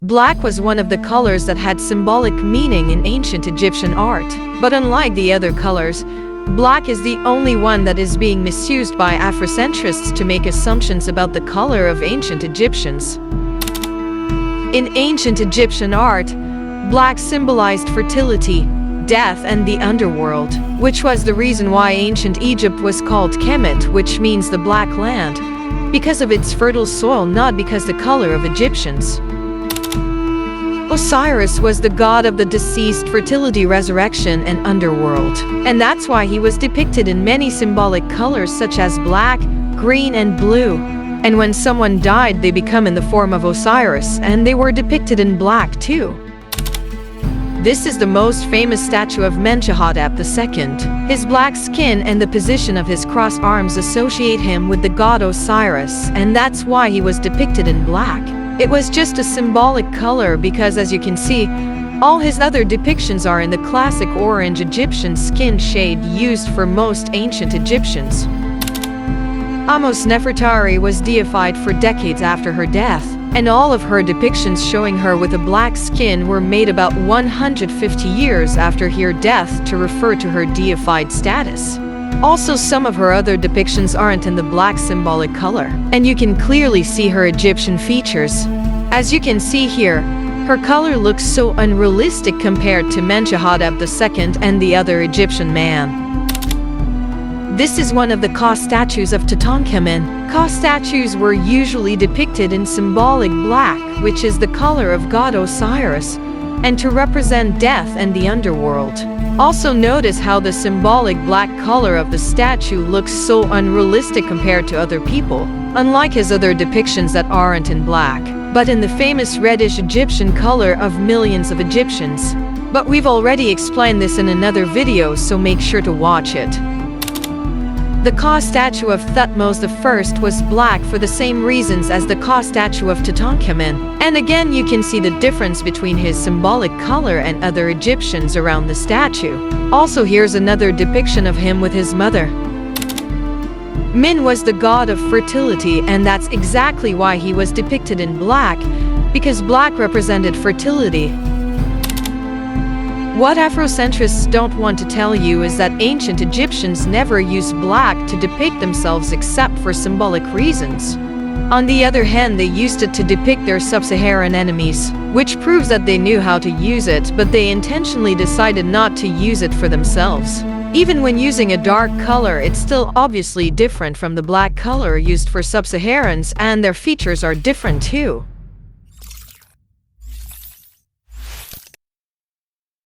Black was one of the colors that had symbolic meaning in ancient Egyptian art. But unlike the other colors, black is the only one that is being misused by afrocentrists to make assumptions about the color of ancient Egyptians. In ancient Egyptian art, black symbolized fertility, death, and the underworld, which was the reason why ancient Egypt was called Kemet, which means the black land, because of its fertile soil, not because the color of Egyptians. Osiris was the god of the deceased, fertility, resurrection, and underworld. And that's why he was depicted in many symbolic colors such as black, green, and blue. And when someone died, they become in the form of Osiris, and they were depicted in black too. This is the most famous statue of Mentuhotep II. His black skin and the position of his crossed arms associate him with the god Osiris, and that's why he was depicted in black. It was just a symbolic color because, as you can see, all his other depictions are in the classic orange Egyptian skin shade used for most ancient Egyptians. Ahmose Nefertari was deified for decades after her death, and all of her depictions showing her with a black skin were made about 150 years after her death to refer to her deified status. Also, some of her other depictions aren't in the black symbolic color, and you can clearly see her Egyptian features. As you can see here, her color looks so unrealistic compared to Mentuhotep II and the other Egyptian man. This is one of the Ka statues of Tutankhamun. Ka statues were usually depicted in symbolic black, which is the color of god Osiris, and to represent death and the underworld. Also notice how the symbolic black color of the statue looks so unrealistic compared to other people, unlike his other depictions that aren't in black, but in the famous reddish Egyptian color of millions of Egyptians. But we've already explained this in another video, so make sure to watch it. The Ka statue of Thutmose I was black for the same reasons as the Ka statue of Tutankhamun. And again, you can see the difference between his symbolic color and other Egyptians around the statue. Also, here's another depiction of him with his mother. Min was the god of fertility, and that's exactly why he was depicted in black, because black represented fertility. What afrocentrists don't want to tell you is that ancient Egyptians never used black to depict themselves except for symbolic reasons. On the other hand, they used it to depict their sub-Saharan enemies, which proves that they knew how to use it, but they intentionally decided not to use it for themselves. Even when using a dark color, it's still obviously different from the black color used for sub-Saharans, and their features are different too.